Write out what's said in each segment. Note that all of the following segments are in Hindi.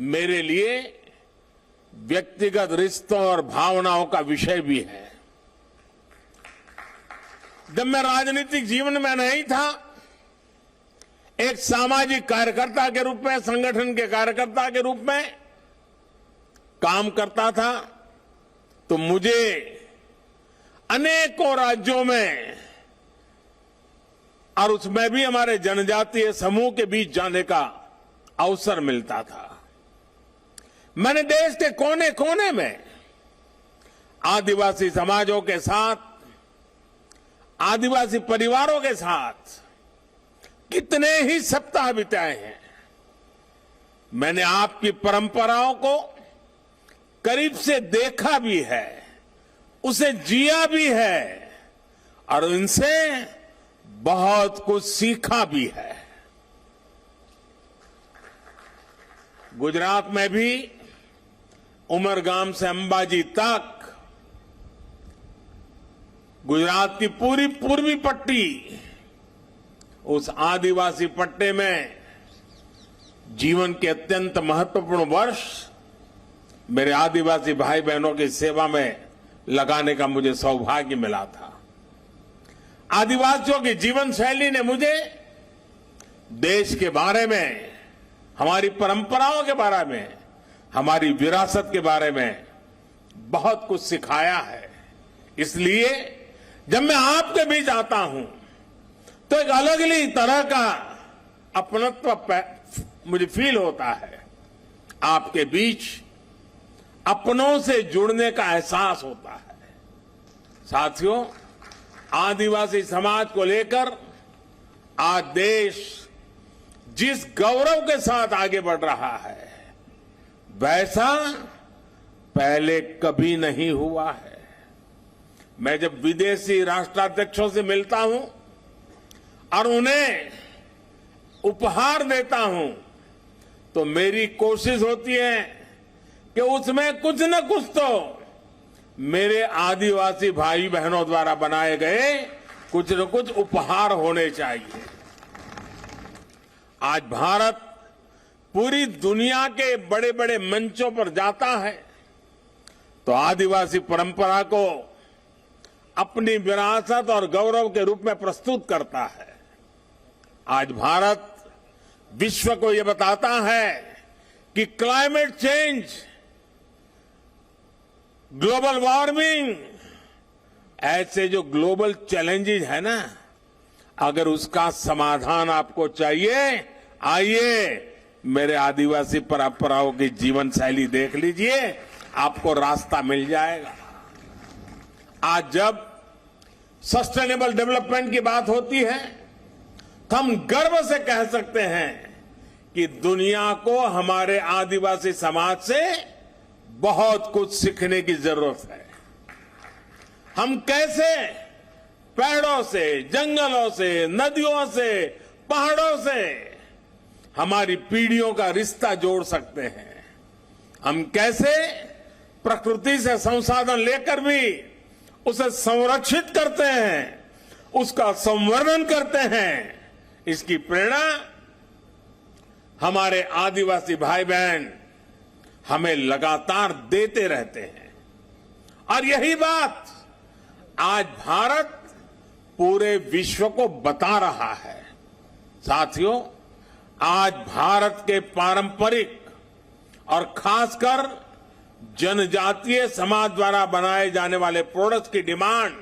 मेरे लिए व्यक्तिगत रिश्तों और भावनाओं का विषय भी है। जब मैं राजनीतिक जीवन में नहीं था, एक सामाजिक कार्यकर्ता के रूप में, संगठन के कार्यकर्ता के रूप में काम करता था, तो मुझे अनेकों राज्यों में और उसमें भी हमारे जनजातीय समूह के बीच जाने का अवसर मिलता था। मैंने देश के कोने कोने में आदिवासी समाजों के साथ, आदिवासी परिवारों के साथ कितने ही सप्ताह बिताए हैं। मैंने आपकी परंपराओं को करीब से देखा भी है, उसे जिया भी है और इनसे बहुत कुछ सीखा भी है। गुजरात में भी उमरगाम से अंबाजी तक गुजरात की पूरी पूर्वी पट्टी, उस आदिवासी पट्टे में जीवन के अत्यंत महत्वपूर्ण वर्ष मेरे आदिवासी भाई बहनों की सेवा में लगाने का मुझे सौभाग्य मिला था। आदिवासियों की जीवन शैली ने मुझे देश के बारे में, हमारी परंपराओं के बारे में, हमारी विरासत के बारे में बहुत कुछ सिखाया है। इसलिए जब मैं आपके बीच आता हूं तो एक अलग ही तरह का अपनत्व मुझे फील होता है। आपके बीच अपनों से जुड़ने का एहसास होता है। साथियों, आदिवासी समाज को लेकर आज देश जिस गौरव के साथ आगे बढ़ रहा है, वैसा पहले कभी नहीं हुआ है। मैं जब विदेशी राष्ट्राध्यक्षों से मिलता हूं और उन्हें उपहार देता हूं, तो मेरी कोशिश होती है कि उसमें कुछ न कुछ तो मेरे आदिवासी भाई बहनों द्वारा बनाए गए कुछ न कुछ उपहार होने चाहिए। आज भारत पूरी दुनिया के बड़े बड़े मंचों पर जाता है तो आदिवासी परंपरा को अपनी विरासत और गौरव के रूप में प्रस्तुत करता है। आज भारत विश्व को यह बताता है कि क्लाइमेट चेंज, ग्लोबल वार्मिंग, ऐसे जो ग्लोबल चैलेंजेस है ना, अगर उसका समाधान आपको चाहिए, आइए मेरे आदिवासी परंपराओं की जीवन शैली देख लीजिए, आपको रास्ता मिल जाएगा। आज जब सस्टेनेबल डेवलपमेंट की बात होती है तो हम गर्व से कह सकते हैं कि दुनिया को हमारे आदिवासी समाज से बहुत कुछ सीखने की जरूरत है। हम कैसे पेड़ों से, जंगलों से, नदियों से, पहाड़ों से हमारी पीढ़ियों का रिश्ता जोड़ सकते हैं। हम कैसे प्रकृति से संसाधन लेकर भी उसे संरक्षित करते हैं, उसका संवर्धन करते हैं। इसकी प्रेरणा हमारे आदिवासी भाई बहन हमें लगातार देते रहते हैं। और यही बात आज भारत पूरे विश्व को बता रहा है। साथियों, आज भारत के पारंपरिक और खासकर जनजातीय समाज द्वारा बनाए जाने वाले प्रोडक्ट्स की डिमांड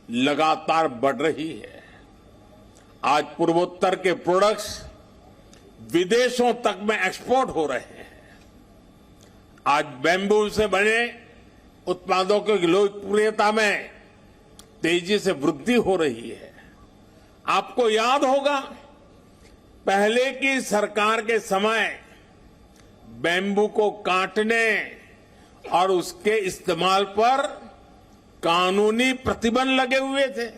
लगातार बढ़ रही है। आज पूर्वोत्तर के प्रोडक्ट्स विदेशों तक में एक्सपोर्ट हो रहे हैं। आज बैम्बू से बने उत्पादों की लोकप्रियता में तेजी से वृद्धि हो रही है। आपको याद होगा, पहले की सरकार के समय बैम्बू को काटने और उसके इस्तेमाल पर कानूनी प्रतिबंध लगे हुए थे।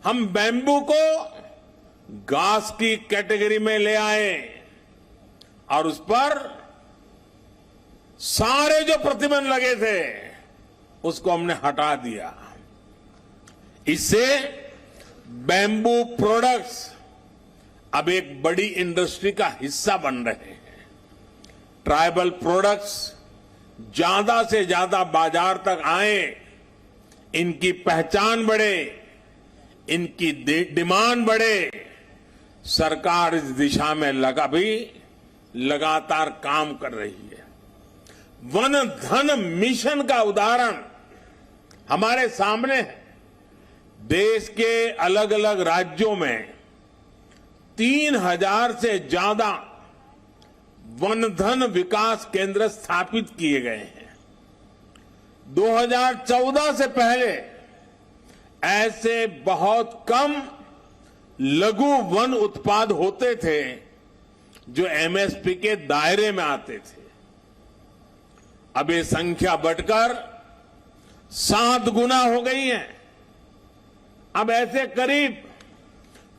हम बैम्बू को घास की कैटेगरी में ले आए और उस पर सारे जो प्रतिबंध लगे थे उसको हमने हटा दिया। इससे बैम्बू प्रोडक्ट्स अब एक बड़ी इंडस्ट्री का हिस्सा बन रहे हैं। ट्राइबल प्रोडक्ट्स ज्यादा से ज्यादा बाजार तक आए, इनकी पहचान बढ़े, इनकी डिमांड बढ़े, सरकार इस दिशा में लगातार काम कर रही है। वन धन मिशन का उदाहरण हमारे सामने है। देश के अलग अलग राज्यों में 3000 से ज्यादा वन धन विकास केंद्र स्थापित किए गए हैं। 2014 से पहले ऐसे बहुत कम लघु वन उत्पाद होते थे जो एमएसपी के दायरे में आते थे। अब ये संख्या बढ़कर 7 गुना हो गई है। अब ऐसे करीब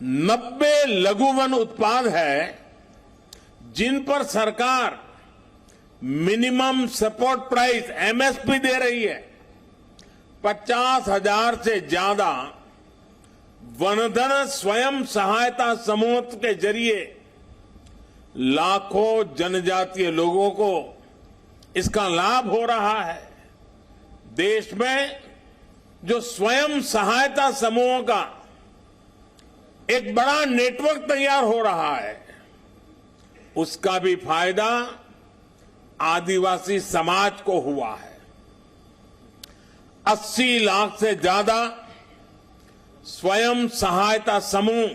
90 लघु वन उत्पाद है जिन पर सरकार मिनिमम सपोर्ट प्राइस एमएसपी दे रही है। 50,000 से ज्यादा वनधन स्वयं सहायता समूह के जरिए लाखों जनजातीय लोगों को इसका लाभ हो रहा है। देश में जो स्वयं सहायता समूहों का एक बड़ा नेटवर्क तैयार हो रहा है, उसका भी फायदा आदिवासी समाज को हुआ है। 80 लाख से ज्यादा स्वयं सहायता समूह,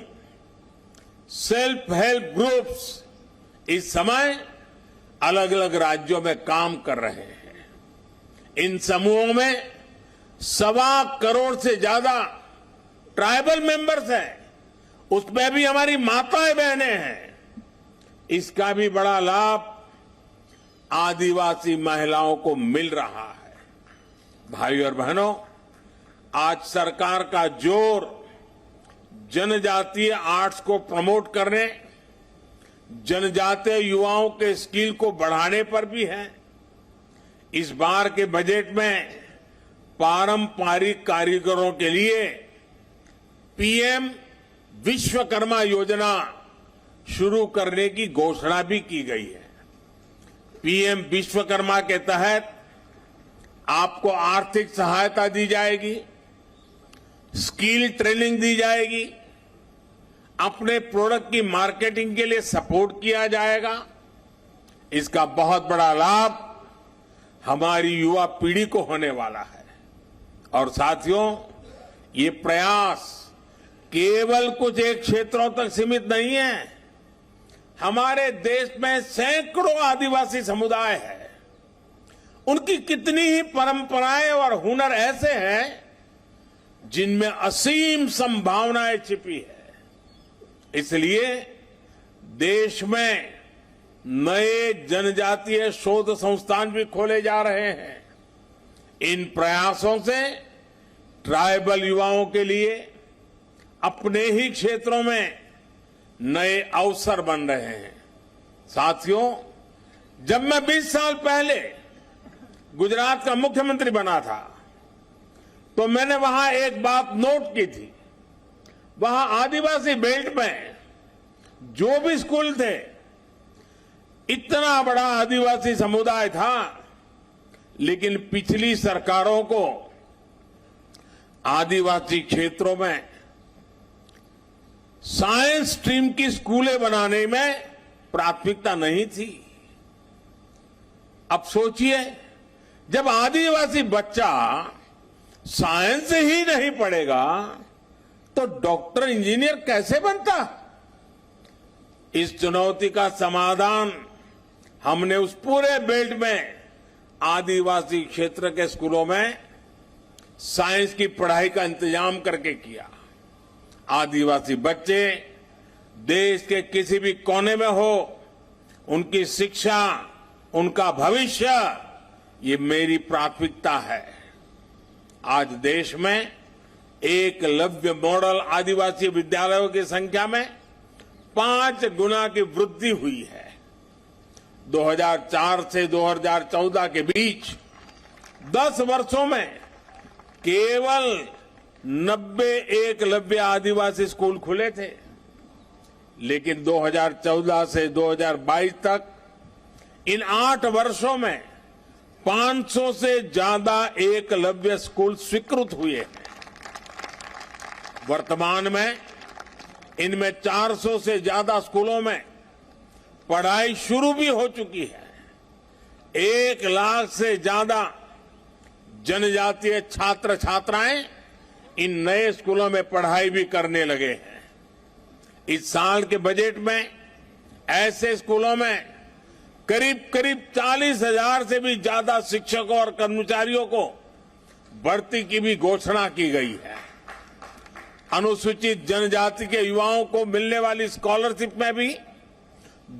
सेल्फ हेल्प ग्रुप्स इस समय अलग अलग राज्यों में काम कर रहे हैं। इन समूहों में 1.25 करोड़ से ज्यादा ट्राइबल मेंबर्स हैं, उसमें भी हमारी माताएं बहनें हैं। इसका भी बड़ा लाभ आदिवासी महिलाओं को मिल रहा है। भाइयों और बहनों, आज सरकार का जोर जनजातीय आर्ट्स को प्रमोट करने, जनजातीय युवाओं के स्किल को बढ़ाने पर भी है। इस बार के बजट में पारंपरिक कारीगरों के लिए पीएम विश्वकर्मा योजना शुरू करने की घोषणा भी की गई है। पीएम विश्वकर्मा के तहत आपको आर्थिक सहायता दी जाएगी, स्किल ट्रेनिंग दी जाएगी, अपने प्रोडक्ट की मार्केटिंग के लिए सपोर्ट किया जाएगा। इसका बहुत बड़ा लाभ हमारी युवा पीढ़ी को होने वाला है। और साथियों, ये प्रयास केवल कुछ एक क्षेत्रों तक सीमित नहीं है। हमारे देश में सैकड़ों आदिवासी समुदाय है। उनकी कितनी ही परंपराएं और हुनर ऐसे हैं जिनमें असीम संभावनाएं छिपी है। इसलिए देश में नए जनजातीय शोध संस्थान भी खोले जा रहे हैं। इन प्रयासों से ट्राइबल युवाओं के लिए अपने ही क्षेत्रों में नए अवसर बन रहे हैं। साथियों, जब मैं 20 साल पहले गुजरात का मुख्यमंत्री बना था तो मैंने वहां एक बात नोट की थी। वहां आदिवासी बेल्ट में जो भी स्कूल थे, इतना बड़ा आदिवासी समुदाय था, लेकिन पिछली सरकारों को आदिवासी क्षेत्रों में साइंस स्ट्रीम की स्कूलें बनाने में प्राथमिकता नहीं थी। अब सोचिए, जब आदिवासी बच्चा साइंस ही नहीं पढ़ेगा तो डॉक्टर इंजीनियर कैसे बनता? इस चुनौती का समाधान हमने उस पूरे बेल्ट में आदिवासी क्षेत्र के स्कूलों में साइंस की पढ़ाई का इंतजाम करके किया। आदिवासी बच्चे देश के किसी भी कोने में हो, उनकी शिक्षा, उनका भविष्य, ये मेरी प्राथमिकता है। आज देश में एकलव्य मॉडल आदिवासी विद्यालयों की संख्या में 5 गुना की वृद्धि हुई है। 2004 से 2014 के बीच 10 वर्षों में केवल 90 एकलव्य आदिवासी स्कूल खुले थे, लेकिन 2014 से 2022 तक इन 8 वर्षों में 500 से ज्यादा एकलव्य स्कूल स्वीकृत हुए हैं। वर्तमान में इनमें 400 से ज्यादा स्कूलों में पढ़ाई शुरू भी हो चुकी है। 1 लाख से ज्यादा जनजातीय छात्र छात्राएं इन नए स्कूलों में पढ़ाई भी करने लगे हैं। इस साल के बजट में ऐसे स्कूलों में करीब 40,000 से भी ज्यादा शिक्षकों और कर्मचारियों को भर्ती की भी घोषणा की गई है। अनुसूचित जनजाति के युवाओं को मिलने वाली स्कॉलरशिप में भी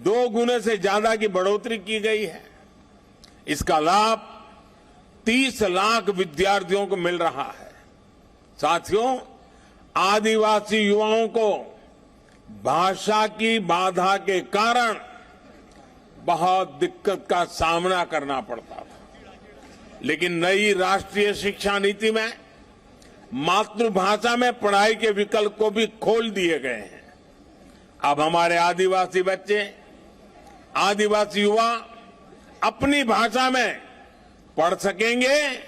2 गुने से ज्यादा की बढ़ोतरी की गई है। इसका लाभ 30 लाख विद्यार्थियों को मिल रहा है। साथियों, आदिवासी युवाओं को भाषा की बाधा के कारण बहुत दिक्कत का सामना करना पड़ता था, लेकिन नई राष्ट्रीय शिक्षा नीति में मातृभाषा में पढ़ाई के विकल्प को भी खोल दिए गए हैं। अब हमारे आदिवासी बच्चे, आदिवासी युवा अपनी भाषा में पढ़ सकेंगे,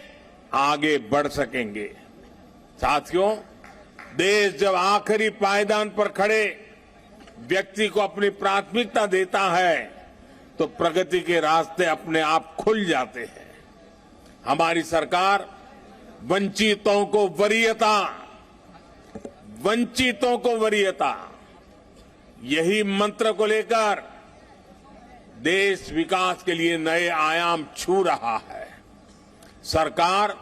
आगे बढ़ सकेंगे। साथियों, देश जब आखिरी पायदान पर खड़े व्यक्ति को अपनी प्राथमिकता देता है तो प्रगति के रास्ते अपने आप खुल जाते हैं। हमारी सरकार वंचितों को वरीयता, यही मंत्र को लेकर देश विकास के लिए नए आयाम छू रहा है। सरकार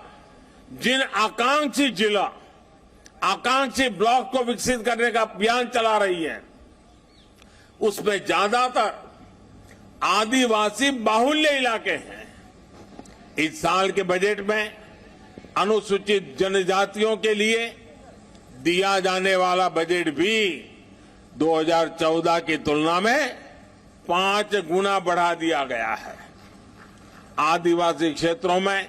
जिन आकांक्षी जिला, आकांक्षी ब्लॉक को विकसित करने का अभियान चला रही है, उसमें ज्यादातर आदिवासी बाहुल्य इलाके हैं। इस साल के बजट में अनुसूचित जनजातियों के लिए दिया जाने वाला बजट भी 2014 की तुलना में 5 गुना बढ़ा दिया गया है। आदिवासी क्षेत्रों में